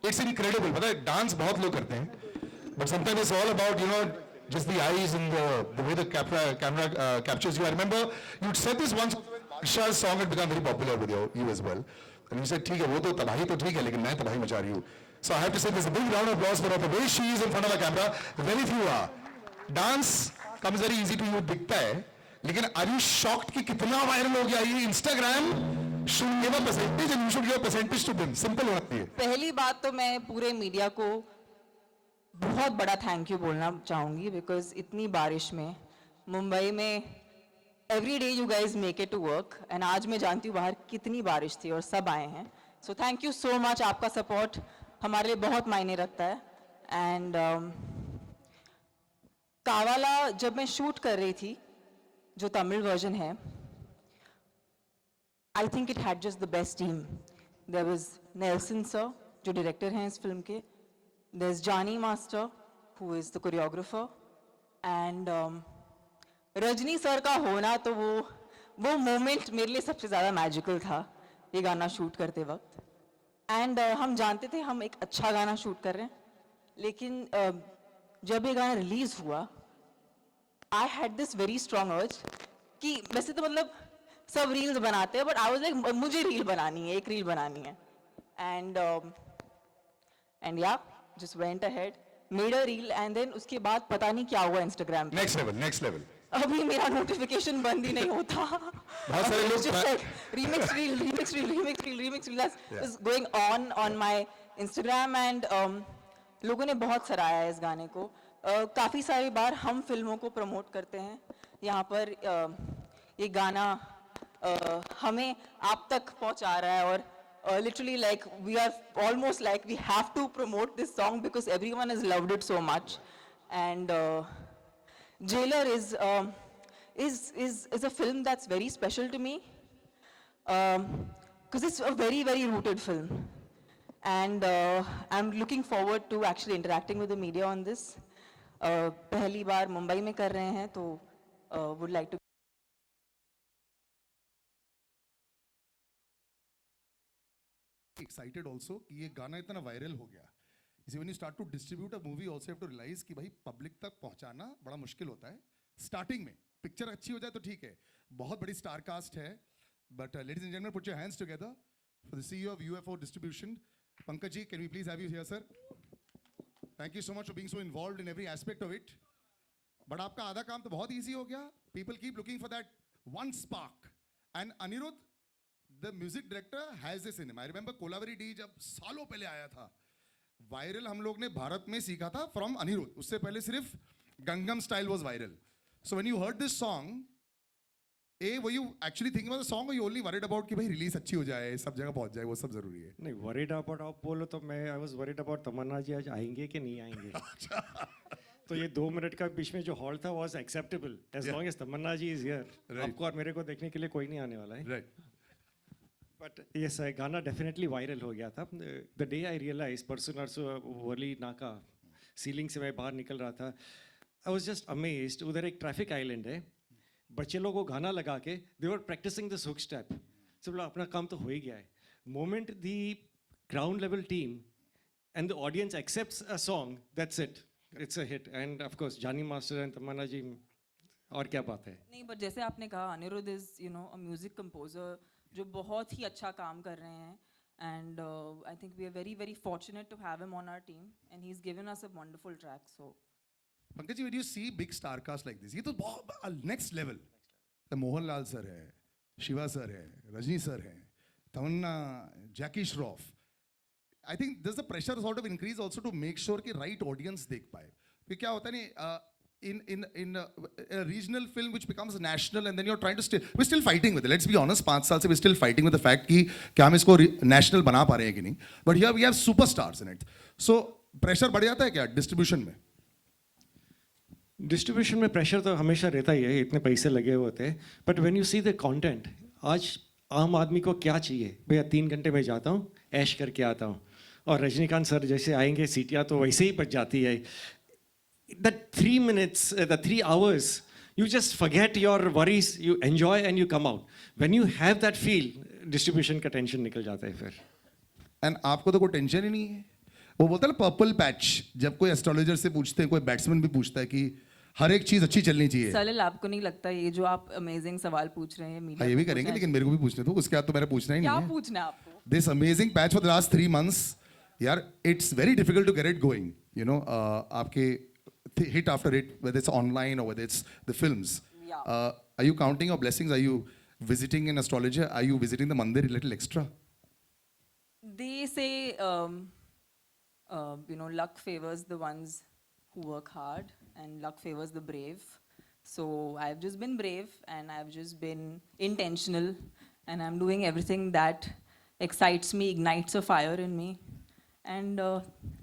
It's incredible. पता है dance बहुत लोग करते हैं, but sometimes it's all about just the eyes and the way the camera captures you. I remember you said this once. Baksha's song had become very popular with you as well, and you said ठीक है वो तो तबाही तो ठीक है लेकिन मैं तबाही मचा रही हूँ. So I have to say there's a big round of applause for her. The way she is in front of the camera, very few are. Dance comes very easy to you दिखता है, लेकिन are you shocked कि कितना viral हो गया ये Instagram? Should give a percentage and you should give a percentage to them. Simple होना चाहिए. पहली बात तो मैं पूरे मीडिया को बहुत बड़ा थैंक यू बोलना चाहूँगी बिकॉज इतनी बारिश में मुंबई में every day you guys make it to work and आज मैं जानती हूँ बाहर कितनी बारिश थी और सब आए हैं so thank you so much. आपका सपोर्ट हमारे लिए बहुत मायने रखता है. एंड कावाला जब मैं शूट कर रही थी जो तमिल वर्जन है I think it had just the best team. There was Nelson sir, जो director हैं इस film के. There's Johnny Master, who is the choreographer, and Rajni sir का होना तो वो moment मेरे लिए सबसे ज़्यादा magical था ये गाना shoot करते वक्त. And हम जानते थे हम एक अच्छा गाना shoot कर रहे हैं, लेकिन जब ये गाना release हुआ, I had this very strong urge कि वैसे तो मतलब सब रील्स बनाते हैं बट आई वाज लाइक मुझे रील बनानी है, एक रील बनानी है. And yeah just went ahead made a reel and then उसके बाद पता नहीं क्या हुआ इंस्टाग्राम पे. Next level. अभी मेरा नोटिफिकेशन बंद ही नहीं होता. बहुत सारे लोग remix reel is going on my Instagram and लोगों ने बहुत सराहा है इस गाने को. काफ़ी सारी बार हम फिल्मों को प्रमोट करते हैं यहाँ पर. ये गाना हमें आप तक पहुंचा रहा है और literally like we are almost like we have to promote this song because everyone has loved it so much. And Jailer is a film that's very special to me because it's a very very rooted film and I'm looking forward to actually interacting with the media on this. पहली बार मुंबई में कर रहे हैं तो would like to excited also कि ये गाना इतना वायरल हो गया. इसी when you start to distribute a movie also have to realize कि भाई पब्लिक तक पहुंचाना बड़ा मुश्किल होता है. स्टार्टिंग में पिक्चर अच्छी हो जाए तो ठीक है, बहुत बड़ी स्टार कास्ट है, but ladies and gentlemen put your hands together for the CEO of UFO Distribution. Pankaj ji, can we please have you here sir? Thank you so much for being so involved in every aspect of it. But आपका आधा काम तो बहुत easy हो गया. People keep looking for that one spark and Anirudh, the music director, has this in him. I remember Kolaveri D जब सालों पहले आया था, वायरल हम लोग ने भारत में सीखा था from अनिरुद्ध. उससे पहले सिर्फ Gangnam style was viral. So when you heard this song, were you actually thinking about the song or you only worried about कि भाई रिलीज अच्छी हो जाए, सब जगह पहुंच जाए, वो सब जरूरी है? नहीं, worried about आप बोलो तो मैं I was worried about तमन्ना जी आज आएंगे कि नहीं आएंगे. तो ये 2 मिनट का बीच में जो हॉल था was acceptable as long as Tamannaah ji is here. आपको और मेरे को देखने के लिए कोई नहीं आने वाला है. Right. But yes, गाना definitely viral हो गया था. The day I realized परसों नरसों वर्ली नाका सीलिंग से मैं बाहर निकल रहा था, I was just amazed. उधर एक ट्रैफिक आइलैंड है, बच्चे लोगों को गाना लगा के they were practicing this hook step. सब लोग अपना काम तो हो ही गया है. Moment the ground level team and the audience accepts a song, that's it. It's a hit. And of course Johnny Master and तमन्ना जी, और क्या बात है. नहीं, बट जैसे आपने कहा Anirudh is a music composer जो बहुत ही अच्छा काम कर रहे हैं and I think we are very very fortunate to have him on our team and he is given us a wonderful track. So Pankaj ji, when you see big star cast like this, ये तो बहुत next level. Mohanlal sir है, Shiva sir है, Rajni sir है, तमन्ना, जैकी Shroff. I think there's the pressure sort of increase also to make sure कि right audience देख पाए. फिर क्या होता है नहीं, in a regional film which becomes national and then you're trying to we're still fighting with it. Let's be honest, 5 साल से we're still fighting with the fact कि क्या हम इसको national बना पा रहे हैं कि नहीं. But here we have superstars in it. So pressure बढ़ जाता है क्या distribution में? डिस्ट्रीब्यूशन में प्रेशर तो हमेशा रहता ही है, इतने पैसे लगे हुए होते हैं. But when you see the content, आज आम आदमी को क्या चाहिए? भैया 3 घंटे में जाता हूँ, ऐश करके आता हूँ, और रजनीकांत सर जैसे आएंगे सीटियाँ तो वैसे ही बच जाती है. That 3 minutes, the 3 hours, you just forget your worries, you enjoy and you come out. When you have that feel, distribution का टेंशन निकल जाता है फिर. एंड आपको तो कोई टेंशन ही नहीं है वो बोलता है ना पर्पल पैच, जब कोई एस्ट्रोलॉजर से पूछते हैं, कोई बैट्समैन भी पूछता है कि हर एक चीज अच्छी चलनी चाहिए। सलिल, आपको नहीं लगता ये जो आप अमेजिंग सवाल पूछ रहे हैं हाँ, मीडिया ये भी करेंगे, लेकिन मेरे को भी पूछने दो, उसके बाद तो मैंने पूछना ही क्या नहीं है। पूछना है आपको? This amazing patch for the last 3 months, यार, it's very difficult to get it going. You know, आपके hit after hit, whether it's online or whether it's the films. Yeah. Are you counting your blessings? Are you visiting an astrologer? Are you visiting the mandir a little extra? They say, luck favors the ones who work hard, and luck favors the brave. So I've just been brave, and I've just been intentional, and I'm doing everything that excites me, ignites a fire in me, and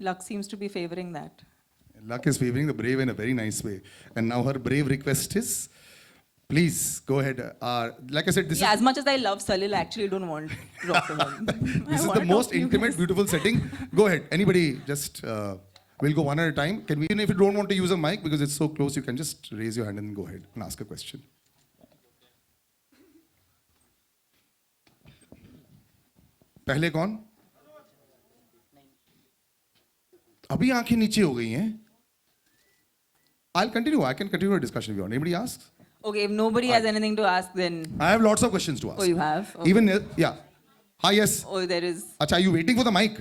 luck seems to be favoring that. Luck is favoring the brave in a very nice way. And now her brave request is, please go ahead. Like I said, this Yeah, is as much as I love Salil, I actually don't want to talk to him. this is the most intimate, beautiful setting. Go ahead. Anybody, just we'll go one at a time. Can we? Even if you don't want to use a mic because it's so close, you can just raise your hand and go ahead and ask a question. पहले कौन? अभी आंखें नीचे हो गई हैं. I'll continue. I can continue a discussion if you want. Anybody asks? Okay, if nobody has anything to ask, then I have lots of questions to ask. oh, you have. Okay. Even yeah. Hi, yes. Oh, there is. Acha, are you waiting for the mic?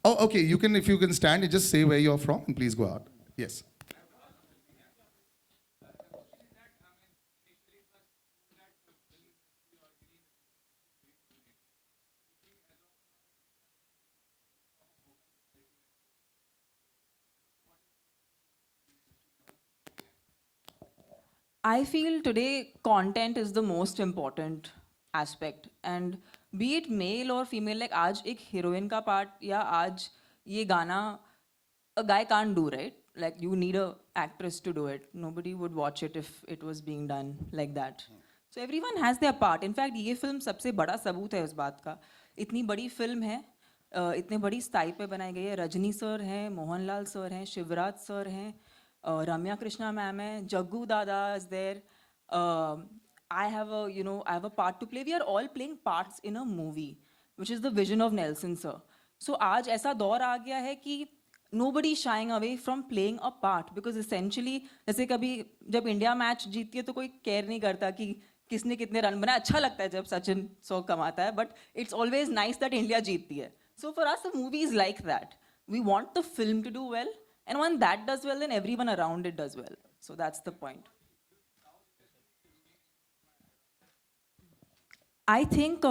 Oh, okay. You can, if you can stand and just say where you're from, and please go out. Yes. I feel today content is the most important aspect, and be it male or female, like आज एक heroine का part या आज ये गाना, a guy can't do, right? Like you need a actress to do it. Nobody would watch it if it was being done like that. So everyone has their part. In fact, ये film सबसे बड़ा सबूत है उस बात का. इतनी बड़ी film है, इतने बड़ी स्टाइल पे बनाई गई है. रजनी सर हैं, मोहनलाल सर हैं, शिवराज सर हैं, Ramya Krishna ma'am hai, Jaggu Dada is there. I have a part to play. We are all playing parts in a movie, which is the vision of Nelson sir. So आज ऐसा दौर आ गया है कि nobody is shying away from playing a part, because essentially जैसे कभी जब India match जीतती है तो कोई केयर नहीं करता कि किसने कितने रन बनाए. अच्छा लगता है जब सचिन 100 कमाता है, but it's always nice that India जीतती है. So for us, the movie is like that. We want the film to do well. And when that does well, then everyone around it does well. So that's the point. I think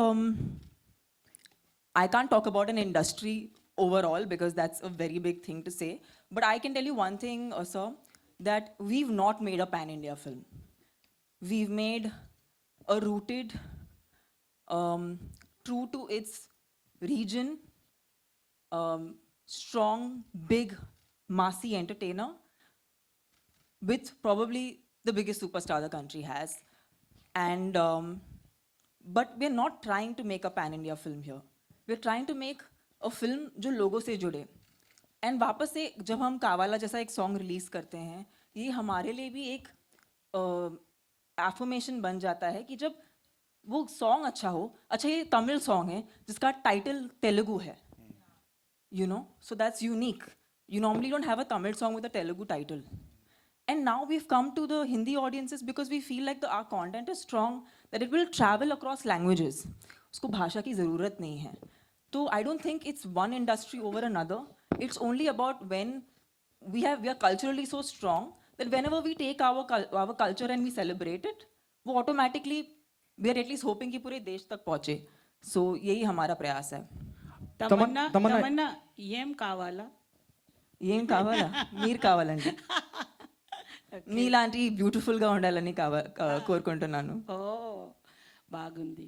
I can't talk about an industry overall because that's a very big thing to say. But I can tell you one thing, sir, that we've not made a pan-India film. We've made a rooted, true to its region, strong, big, massy entertainer with probably the biggest superstar the country has. And but we're not trying to make a pan-India film here. We're trying to make a film जो लोगों से जुड़े. And वापस से जब हम कावाला जैसा एक song release करते हैं, ये हमारे लिए भी एक affirmation बन जाता है कि जब वो song अच्छा हो, अच्छा ये तमिल song है जिसका title तेलुगु है, you know, so that's unique. You normally don't have a Tamil song with a Telugu title. And now we've come to the Hindi audiences because we feel like our content is strong, that it will travel across languages. उसको भाषा की ज़रूरत नहीं है. So I don't think it's one industry over another. It's only about when we are culturally so strong that whenever we take our culture and we celebrate it, वो automatically we are at least hoping कि पूरे देश तक पहुँचे. So यही हमारा प्रयास है. తమన్నా ఏం కావాలా? ఏం కావాలా? మీరు కావాలండి. మీలాంటి బ్యూటిఫుల్గా ఉండాలని కోరుకుంటున్నాను. ఓ బాగుంది.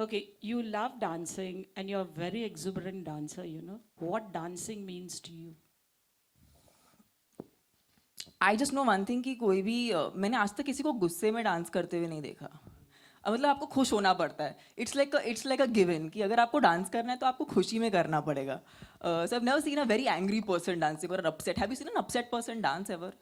Okay, you love dancing and you're a very exuberant dancer, you know. What dancing means to you? I just know one thing कि कोई भी मैंने आज तक किसी को गुस्से में डांस करते हुए नहीं देखा. मतलब आपको खुश होना पड़ता है. It's like a given कि अगर आपको डांस करना है तो आपको खुशी में करना पड़ेगा. So I've never seen a very angry person dancing or an upset. Have you seen an upset person dance ever?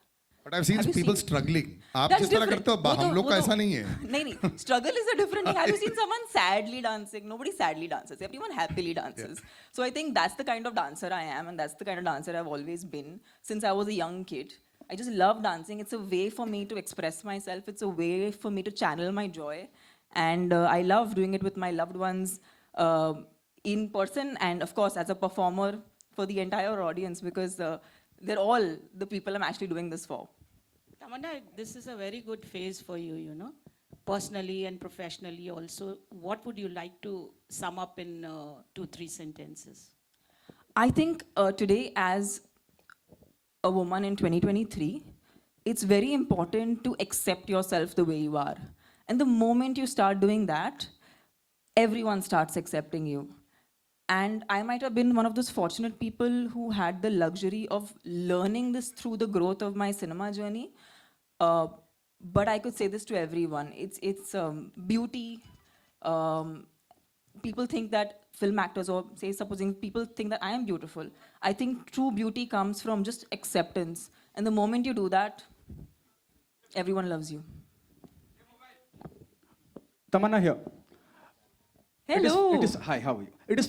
But I've seen Have you people seen- struggling. आप That's जिस तरह different. करते हो वो हम तो- लोग वो का तो- ऐसा नहीं है. नहीं, struggle is a different thing. Have you seen someone sadly dancing? Nobody sadly dances. Everyone happily dances. So I think that's the kind of dancer I am, and that's the kind of dancer I've always been since I was a young kid. I just love dancing. It's a way for me to express myself. It's a way for me to channel my joy, and I love doing it with my loved ones in person, and of course as a performer for the entire audience, because they're all the people I'm actually doing this for. Tamanna, this is a very good phase for you, you know, personally and professionally also. What would you like to sum up in 2-3 sentences? I think today, as a woman in 2023, it's very important to accept yourself the way you are. And the moment you start doing that, everyone starts accepting you. And I might have been one of those fortunate people who had the luxury of learning this through the growth of my cinema journey. But I could say this to everyone. It's beauty. People think that film actors, or say supposing people think that I am beautiful. I think true beauty comes from just acceptance. And the moment you do that, everyone loves you. Tamanna here. Hello. Hi, how are you? It is